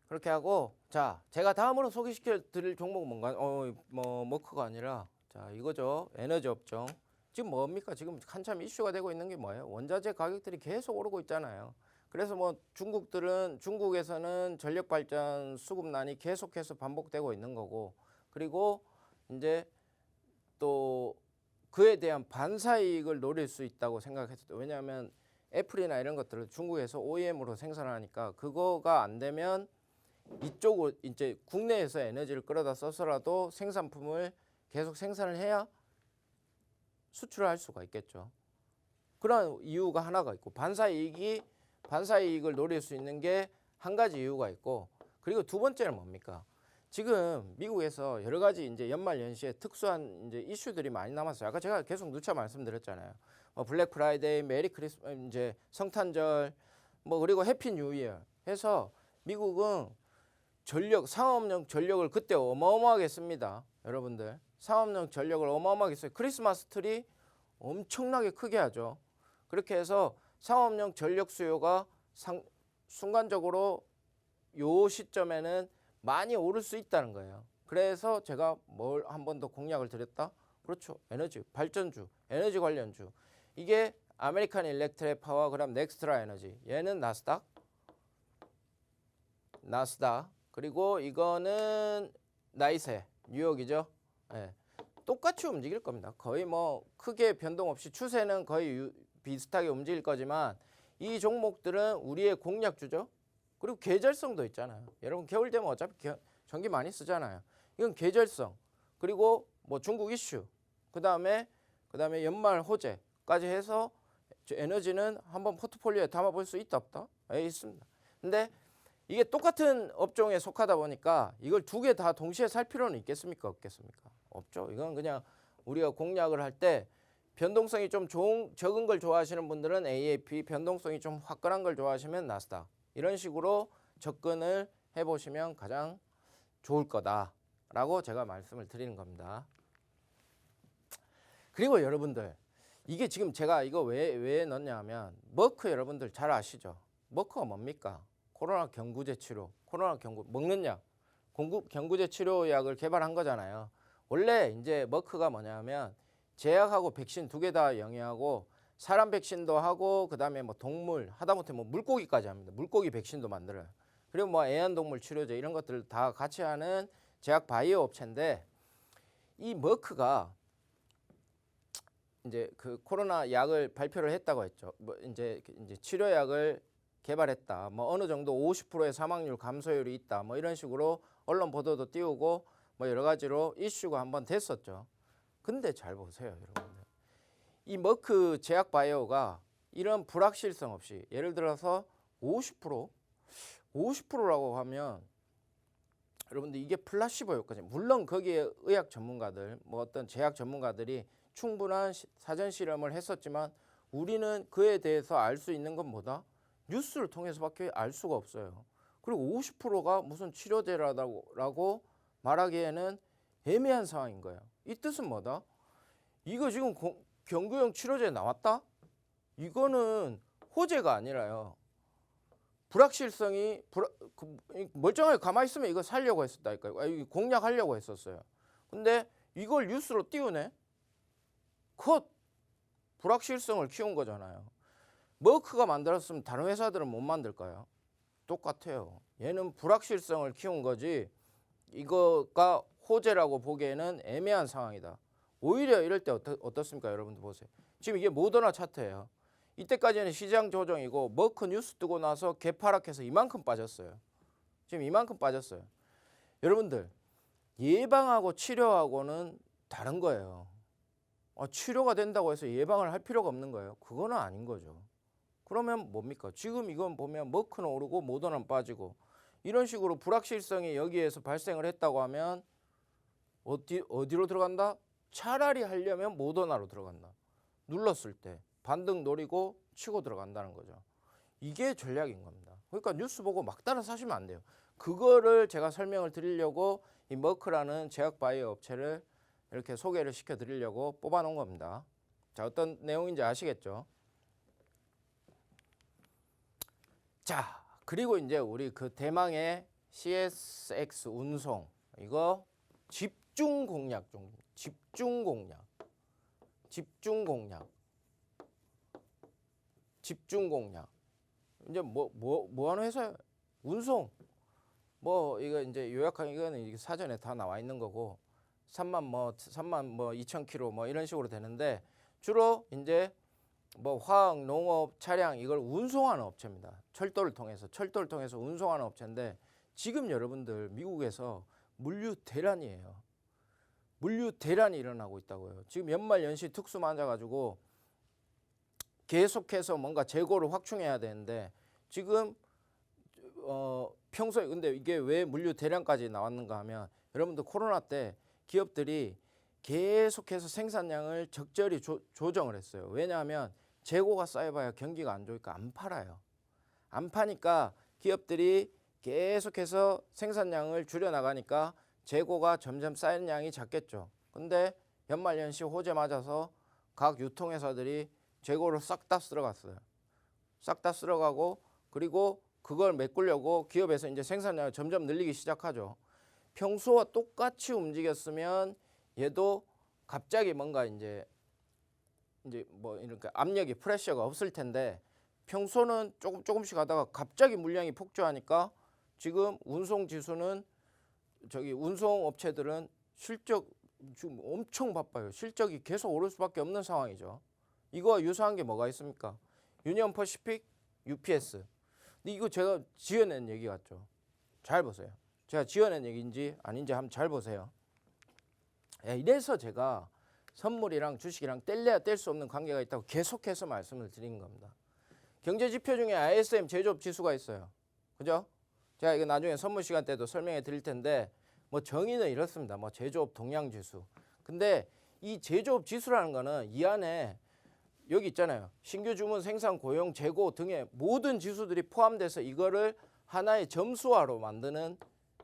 그렇게 하고 자 제가 다음으로 소개시켜 드릴 종목은 뭔가 뭐 머크가 아니라 자 이거죠. 에너지 업종. 지금 뭡니까? 지금 한참 이슈가 되고 있는 게 뭐예요? 원자재 가격들이 계속 오르고 있잖아요. 그래서 뭐 중국에서는 전력 발전 수급난이 계속해서 반복되고 있는 거고 그리고 이제 또 그에 대한 반사이익을 노릴 수 있다고 생각했을 때 왜냐하면 애플이나 이런 것들을 중국에서 OEM으로 생산하니까 그거가 안 되면 이쪽으로 이제 국내에서 에너지를 끌어다 써서라도 생산품을 계속 생산을 해야 수출을 할 수가 있겠죠. 그런 이유가 하나가 있고 반사이익을 노릴 수 있는 게 한 가지 이유가 있고 그리고 두 번째는 뭡니까? 지금 미국에서 여러 가지 이제 연말 연시에 특수한 이제 이슈들이 많이 남았어요. 아까 제가 계속 누차 말씀드렸잖아요. 블랙 프라이데이, 메리 크리스마스, 이제 성탄절, 뭐 그리고 해피 뉴 이어 해서 미국은 상업용 전력을 그때 어마어마하게 씁니다. 여러분들 상업용 전력을 어마어마하게 써요. 크리스마스 트리 엄청나게 크게 하죠. 그렇게 해서 상업용 전력 수요가 순간적으로 요 시점에는 많이 오를 수 있다는 거예요. 그래서 제가 뭘 한 번 더 공약을 드렸다? 그렇죠. 에너지, 발전주, 에너지 관련주. 이게 아메리칸 일렉트릭 파워, 그다음 넥스트라 에너지. 얘는 나스닥. 그리고 이거는 나이세, 뉴욕이죠. 네. 똑같이 움직일 겁니다. 거의 뭐 크게 변동 없이 추세는 거의 비슷하게 움직일 거지만 이 종목들은 우리의 공약주죠. 그리고 계절성도 있잖아요. 여러분 겨울 되면 어차피 전기 많이 쓰잖아요. 이건 계절성. 그리고 뭐 중국 이슈. 그다음에 연말 호재까지 해서 에너지는 한번 포트폴리오에 담아볼 수 있다 없다? 있습니다. 근데 이게 똑같은 업종에 속하다 보니까 이걸 두 개 다 동시에 살 필요는 있겠습니까? 없겠습니까? 없죠. 이건 그냥 우리가 공략을 할 때 변동성이 좀 적은 걸 좋아하시는 분들은 AAP, 변동성이 좀 화끈한 걸 좋아하시면 나스닥. 이런 식으로 접근을 해보시면 가장 좋을 거다라고 제가 말씀을 드리는 겁니다. 그리고 여러분들 이게 지금 제가 이거 왜 넣냐 하면 머크 여러분들 잘 아시죠? 머크가 뭡니까? 코로나 경구제 치료, 코로나 경구 먹는 약, 경구제 치료약을 개발한 거잖아요. 원래 이제 머크가 뭐냐면 제약하고 백신 두 개 다 영위하고 사람 백신도 하고 그다음에 뭐 동물 하다못해 뭐 물고기까지 합니다. 물고기 백신도 만들어요. 그리고 뭐 애완동물 치료제 이런 것들 다 같이 하는 제약 바이오 업체인데 이 머크가 이제 그 코로나 약을 발표를 했다고 했죠. 뭐 이제 치료약을 개발했다. 뭐 어느 정도 50%의 사망률 감소율이 있다. 뭐 이런 식으로 언론 보도도 띄우고 뭐 여러 가지로 이슈가 한번 됐었죠. 근데 잘 보세요, 여러분들. 이 머크 제약 바이오가 이런 불확실성 없이 예를 들어서 50%라고 하면 여러분들 이게 플라시보 효과죠. 물론 거기에 의학 전문가들, 뭐 어떤 제약 전문가들이 충분한 사전 실험을 했었지만 우리는 그에 대해서 알 수 있는 건 뭐다? 뉴스를 통해서밖에 알 수가 없어요. 그리고 50%가 무슨 치료제라고 말하기에는 애매한 상황인 거예요. 이 뜻은 뭐다? 이거 지금 경구용 치료제 나왔다? 이거는 호재가 아니라요. 불확실성이 멀쩡하게 가만히 있으면 이거 살려고 했었다니까요. 공략하려고 했었어요. 근데 이걸 뉴스로 띄우네? 컷! 불확실성을 키운 거잖아요. 머크가 만들었으면 다른 회사들은 못 만들까요? 똑같아요. 얘는 불확실성을 키운 거지 이거가 호재라고 보기에는 애매한 상황이다. 오히려 이럴 때 어떻습니까? 여러분들 보세요. 지금 이게 모더나 차트예요. 이때까지는 시장 조정이고 머크 뉴스 뜨고 나서 개파락해서 이만큼 빠졌어요. 지금 이만큼 빠졌어요. 여러분들 예방하고 치료하고는 다른 거예요. 치료가 된다고 해서 예방을 할 필요가 없는 거예요. 그거는 아닌 거죠. 그러면 뭡니까? 지금 이건 보면 머크는 오르고 모더나는 빠지고 이런 식으로 불확실성이 여기에서 발생을 했다고 하면 어디로 들어간다? 차라리 하려면 모더나로 들어간다. 눌렀을 때 반등 노리고 치고 들어간다는 거죠. 이게 전략인 겁니다. 그러니까 뉴스 보고 막 따라 사시면 안 돼요. 그거를 제가 설명을 드리려고 이 머크라는 제약 바이오 업체를 이렇게 소개를 시켜 드리려고 뽑아 놓은 겁니다. 자, 어떤 내용인지 아시겠죠? 자, 그리고 이제 우리 그 대망의 CSX 운송 이거 집중 공략 중 집중 공략 이제 뭐 하는 회사예요? 운송 뭐 이거 이제 요약한 이거는 이게 사전에 다 나와 있는 거고 3만 2천 킬로 뭐 이런 식으로 되는데 주로 이제 뭐 화학, 농업, 차량 이걸 운송하는 업체입니다. 철도를 통해서 운송하는 업체인데 지금 여러분들 미국에서 물류 대란이에요. 물류 대란이 일어나고 있다고요. 지금 연말 연시 특수 맞아가지고 계속해서 뭔가 재고를 확충해야 되는데 지금 평소에 근데 이게 왜 물류 대란까지 나왔는가 하면 여러분들 코로나 때 기업들이 계속해서 생산량을 적절히 조정을 했어요. 왜냐하면 재고가 쌓여봐야 경기가 안 좋으니까 안 팔아요. 안 파니까 기업들이 계속해서 생산량을 줄여나가니까 재고가 점점 쌓이는 양이 작겠죠. 근데 연말연시 호재 맞아서 각 유통회사들이 재고를 싹 다 쓸어갔어요. 싹 다 쓸어가고 그리고 그걸 메꾸려고 기업에서 이제 생산량을 점점 늘리기 시작하죠. 평소와 똑같이 움직였으면 얘도 갑자기 뭔가 이제 뭐 이렇게 압력이 프레셔가 없을 텐데 평소는 조금씩 하다가 갑자기 물량이 폭주하니까 지금 운송 지수는 운송 업체들은 실적 지금 엄청 바빠요. 실적이 계속 오를 수밖에 없는 상황이죠. 이거와 유사한 게 뭐가 있습니까? 유니온 퍼시픽, UPS. 근데 이거 제가 지어낸 얘기 같죠. 잘 보세요. 제가 지어낸 얘기인지 아닌지 한번 잘 보세요. 이래서 제가 선물이랑 주식이랑 뗄래야 뗄 수 없는 관계가 있다고 계속해서 말씀을 드린 겁니다. 경제지표 중에 ISM 제조업 지수가 있어요. 그죠? 제가 이거 나중에 선물 시간 때도 설명해 드릴 텐데 뭐 정의는 이렇습니다. 뭐 제조업 동향 지수. 근데 이 제조업 지수라는 거는 이 안에 여기 있잖아요. 신규 주문, 생산, 고용, 재고 등의 모든 지수들이 포함돼서 이거를 하나의 점수화로 만드는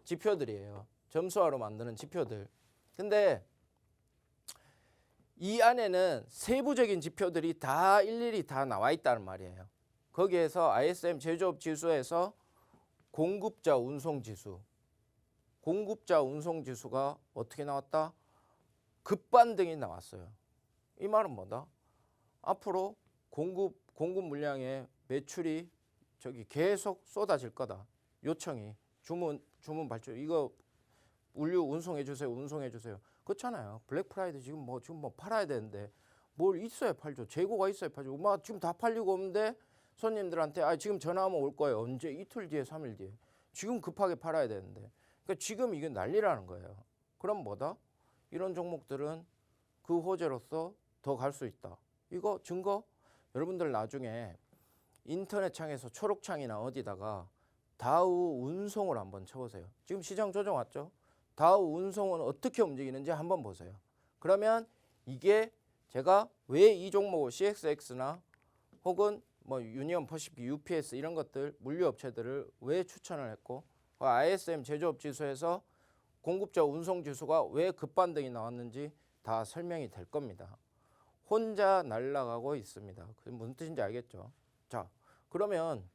지표들이에요. 점수화로 만드는 지표들. 근데 이 안에는 세부적인 지표들이 다 일일이 다 나와 있다는 말이에요. 거기에서 ISM 제조업 지수에서 공급자 운송 지수. 공급자 운송 지수가 어떻게 나왔다? 급반등이 나왔어요. 이 말은 뭐다? 앞으로 공급 물량의 매출이 저기 계속 쏟아질 거다. 요청이 주문 발주 이거物流 운송해 주세요. 그렇잖아요. 블랙 프라이드 지금 뭐 팔아야 되는데 뭘 있어야 팔죠. 재고가 있어야 팔죠. 막 지금 다 팔리고 없는데 손님들한테 지금 전화하면 올 거예요. 언제? 이틀 뒤에, 3일 뒤에. 지금 급하게 팔아야 되는데. 그러니까 지금 이게 난리라는 거예요. 그럼 뭐다? 이런 종목들은 그 호재로서 더 갈 수 있다. 이거 증거? 여러분들 나중에 인터넷 창에서 초록창이나 어디다가 다우 운송을 한번 쳐보세요. 지금 시장 조정 왔죠? 다우 운송은 어떻게 움직이는지 한번 보세요. 그러면 이게 제가 왜 이 종목을 CXX나 혹은 뭐 유니온 퍼시픽, UPS 이런 것들 물류업체들을 왜 추천을 했고 ISM 제조업 지수에서 공급자 운송 지수가 왜 급반등이 나왔는지 다 설명이 될 겁니다. 혼자 날아가고 있습니다. 그게 무슨 뜻인지 알겠죠? 자, 그러면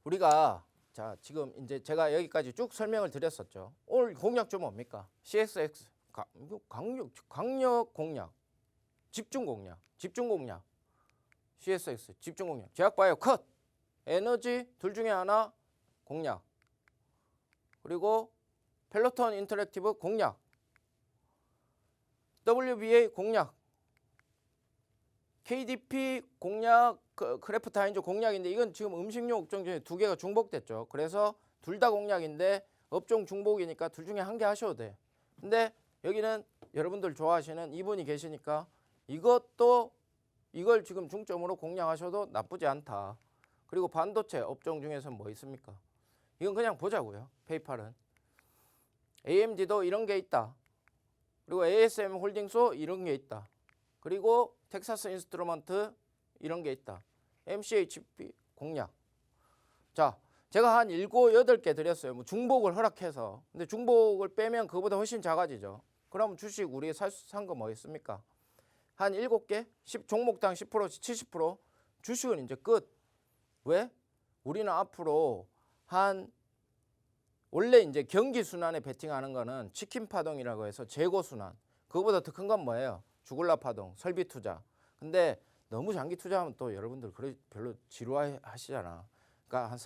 우리가 자 지금 이제 제가 여기까지 쭉 설명을 드렸었죠. 오늘 공략 좀 뭡니까? CSX 강력 공략, 집중 공략, CSX 집중 공략, 제약바이오 컷, 에너지 둘 중에 하나 공략, 그리고 펠로톤 인터랙티브 공략, WBA 공략, KDP 공략, 크래프트 하인즈 공략인데 이건 지금 음식료 업종 중에 두 개가 중복됐죠. 그래서 둘 다 공략인데 업종 중복이니까 둘 중에 한 개 하셔도 돼. 근데 여기는 여러분들 좋아하시는 이분이 계시니까 이걸 지금 중점으로 공략하셔도 나쁘지 않다. 그리고 반도체 업종 중에서 뭐 있습니까? 이건 그냥 보자고요. 페이팔은. AMD도 이런 게 있다. 그리고 ASM 홀딩스 이런 게 있다. 그리고 텍사스 인스트루먼트 이런 게 있다. MCHP 공략. 자, 제가 한 7, 8개 드렸어요. 뭐 중복을 허락해서. 근데 중복을 빼면 그거보다 훨씬 작아지죠. 그럼 주식 우리 산 거 뭐 있습니까? 한 7개? 종목당 10%씩 70%? 주식은 이제 끝. 왜? 우리는 앞으로 원래 이제 경기 순환에 베팅하는 거는 치킨 파동이라고 해서 재고 순환. 그거보다 더 큰 건 뭐예요? 주글라 파동, 설비 투자. 근데 너무 장기 투자하면 또 여러분들 별로 지루하시잖아. 그러니까 한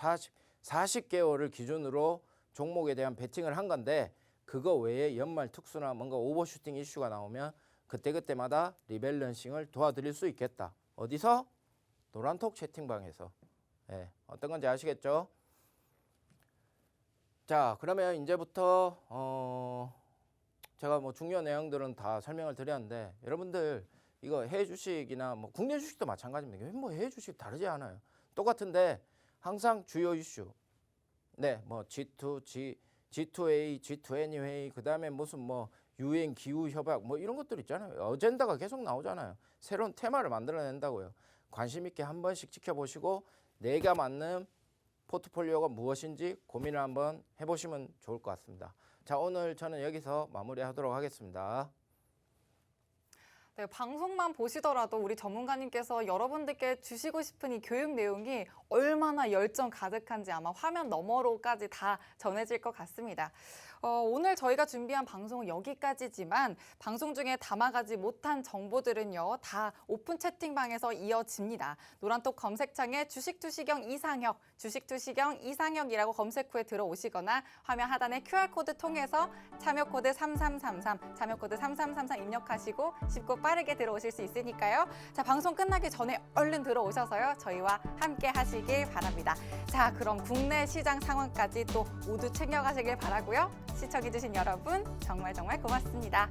40개월을 기준으로 종목에 대한 베팅을 한 건데 그거 외에 연말 특수나 뭔가 오버슈팅 이슈가 나오면 그때마다 리밸런싱을 도와드릴 수 있겠다. 어디서? 노란톡 채팅방에서. 네, 어떤 건지 아시겠죠? 자, 그러면 이제부터 제가 뭐 중요한 내용들은 다 설명을 드렸는데 여러분들 이거 해외 주식이나 뭐 국내 주식도 마찬가지입니다. 뭐 해외 주식 다르지 않아요. 똑같은데 항상 주요 이슈. 네, 뭐 G2A, G20 회의, 그다음에 무슨 뭐 유엔 기후 협약 뭐 이런 것들 있잖아요. 어젠다가 계속 나오잖아요. 새로운 테마를 만들어낸다고요. 관심 있게 한 번씩 지켜보시고 내가 맞는 포트폴리오가 무엇인지 고민을 한번 해보시면 좋을 것 같습니다. 자, 오늘 저는 여기서 마무리하도록 하겠습니다. 네, 방송만 보시더라도 우리 전문가님께서 여러분들께 주시고 싶은 이 교육 내용이 얼마나 열정 가득한지 아마 화면 너머로까지 다 전해질 것 같습니다. 오늘 저희가 준비한 방송은 여기까지지만 방송 중에 담아가지 못한 정보들은요 다 오픈 채팅방에서 이어집니다. 노란톡 검색창에 주식투시경 이상혁이라고 검색 후에 들어오시거나 화면 하단에 QR코드 통해서 참여코드 3333 입력하시고 쉽고 빠르게 들어오실 수 있으니까요. 자, 방송 끝나기 전에 얼른 들어오셔서요 저희와 함께 하시길 바랍니다. 자, 그럼 국내 시장 상황까지 또 모두 챙겨가시길 바라고요. 시청해주신 여러분 정말 고맙습니다.